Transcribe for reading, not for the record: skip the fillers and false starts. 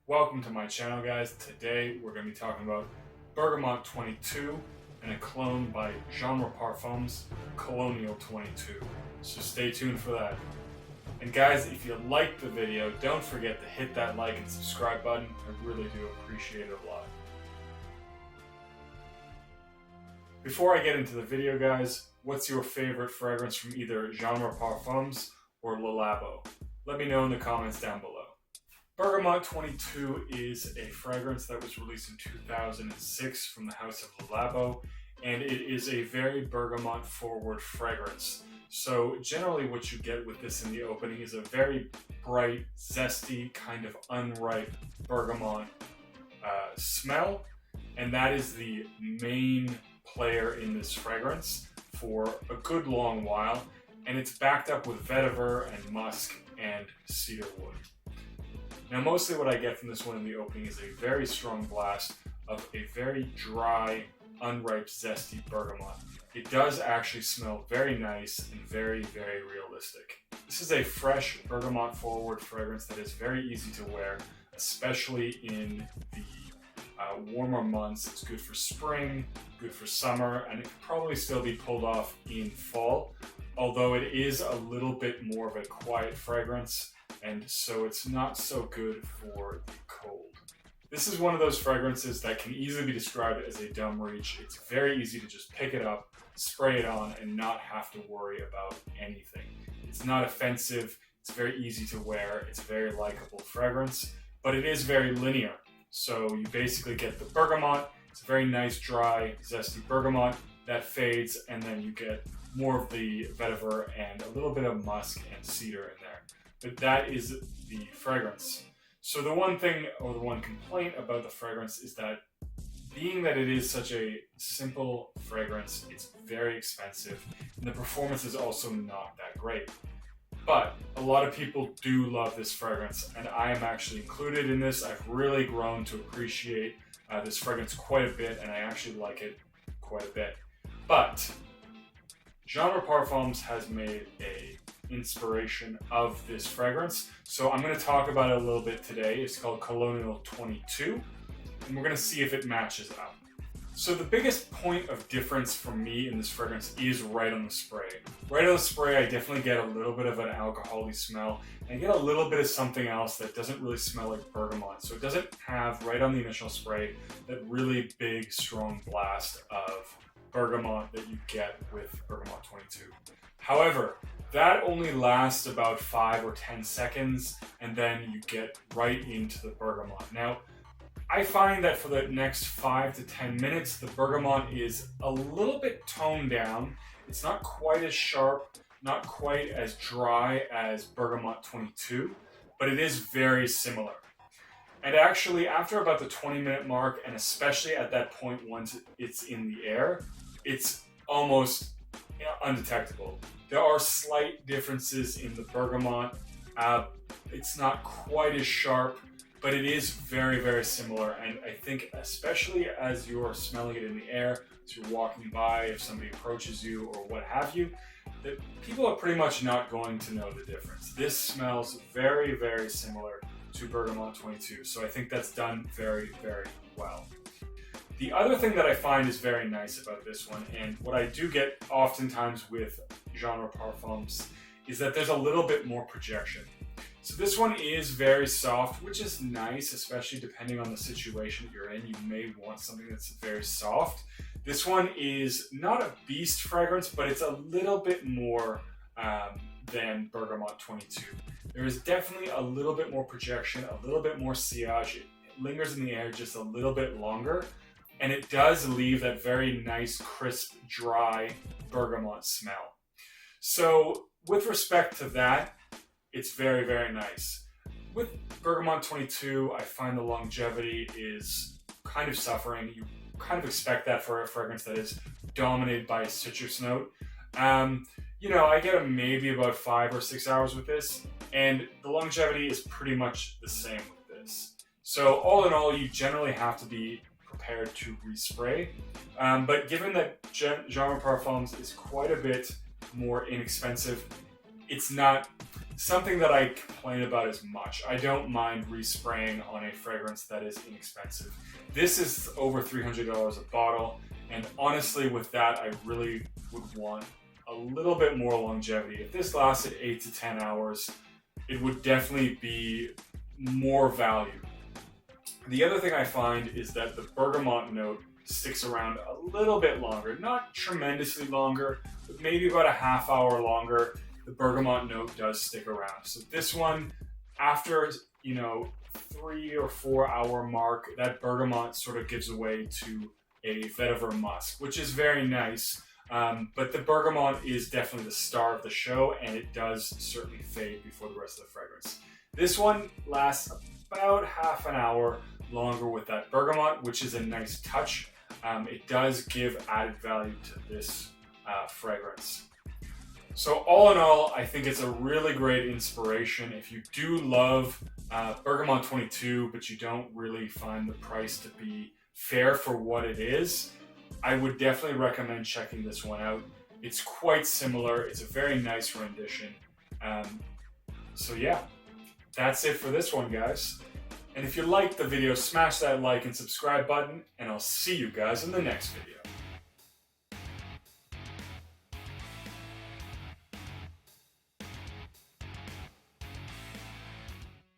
Welcome to my channel, guys. Today we're going to be talking about Bergamote 22 and a clone by Genre Parfums, Colonial 22. So stay tuned for that. And guys, if you liked the video, don't forget to hit that like and subscribe button. I really do appreciate it a lot. Before I get into the video, guys, what's your favorite fragrance from either Genre Parfums or Labo? Let me know in the comments down below. Bergamote 22 is a fragrance that was released in 2006 from the house of Labo, and it is a very bergamot forward fragrance. So generally what you get with this in the opening is a very bright, zesty, kind of unripe bergamot smell, and that is the main player in this fragrance for a good long while, and it's backed up with vetiver and musk and cedar wood. Now mostly what I get from this one in the opening is a very strong blast of a very dry, unripe, zesty bergamot. It does actually smell very nice and very, very realistic. This is a fresh bergamot forward fragrance that is very easy to wear, especially in the warmer months. It's good for spring, good for summer, and it could probably still be pulled off in fall, although it is a little bit more of a quiet fragrance, and so it's not so good for the cold. This is one of those fragrances that can easily be described as a dumb reach. It's very easy to just pick it up, spray it on, and not have to worry about anything. It's not offensive, it's very easy to wear, it's a very likable fragrance, but it is very linear. So you basically get the bergamot, it's a very nice, dry, zesty bergamot that fades, and then you get more of the vetiver and a little bit of musk and cedar in there. But that is the fragrance. So the one thing, or the one complaint about the fragrance is that being that it is such a simple fragrance, it's very expensive, and the performance is also not that great. But a lot of people do love this fragrance, and I am actually included in this. I've really grown to appreciate this fragrance quite a bit, and I actually like it quite a bit. But Genre Parfums has made a inspiration of this fragrance, so I'm going to talk about it a little bit today. It's called Colonial 22, and we're going to see if it matches up. So the biggest point of difference for me in this fragrance is right on the spray. Right on the spray, I definitely get a little bit of an alcohol-y smell, and I get a little bit of something else that doesn't really smell like bergamot. So it doesn't have, right on the initial spray, that really big, strong blast of bergamot that you get with Bergamote 22. However, that only lasts about 5 or 10 seconds, and then you get right into the bergamot. Now, I find that for the next 5 to 10 minutes, the bergamot is a little bit toned down. It's not quite as sharp, not quite as dry as Bergamote 22, but it is very similar. And actually, after about the 20-minute mark, and especially at that point once it's in the air, it's almost undetectable. There are slight differences in the bergamot. It's not quite as sharp, but it is very, very similar. And I think especially as you're smelling it in the air, as you're walking by, if somebody approaches you or what have you, that people are pretty much not going to know the difference. This smells very, very similar to Bergamote 22. So I think that's done very, very well. The other thing that I find is very nice about this one, and what I do get oftentimes with Genre Parfums, is that there's a little bit more projection. So this one is very soft, which is nice, especially depending on the situation you're in. You may want something that's very soft. This one is not a beast fragrance, but it's a little bit more than Bergamote 22. There is definitely a little bit more projection, a little bit more sillage. It lingers in the air just a little bit longer. And it does leave that very nice, crisp, dry bergamot smell. So with respect to that, it's very, very nice. With Bergamote 22, I find the longevity is kind of suffering. You kind of expect that for a fragrance that is dominated by a citrus note. I get maybe about 5 or 6 hours with this, and the longevity is pretty much the same with this. So all in all, you generally have to be prepared to respray, but given that Genre Parfums is quite a bit more inexpensive, it's not something that I complain about as much. I don't mind respraying on a fragrance that is inexpensive. This is over $300 a bottle, and honestly with that I really would want a little bit more longevity. If this lasted 8 to 10 hours, it would definitely be more value. The other thing I find is that the bergamot note sticks around a little bit longer, not tremendously longer, but maybe about a half hour longer. The bergamot note does stick around. So this one, after 3 or 4 hour mark, that bergamot sort of gives away to a vetiver musk, which is very nice. But the bergamot is definitely the star of the show, and it does certainly fade before the rest of the fragrance. This one lasts about half an hour longer with that bergamot, which is a nice touch. It does give added value to this fragrance. So all in all, I think it's a really great inspiration. If you do love Bergamote 22, but you don't really find the price to be fair for what it is, I would definitely recommend checking this one out. It's quite similar. It's a very nice rendition. So yeah, that's it for this one, guys. And if you liked the video, smash that like and subscribe button, and I'll see you guys in the next video.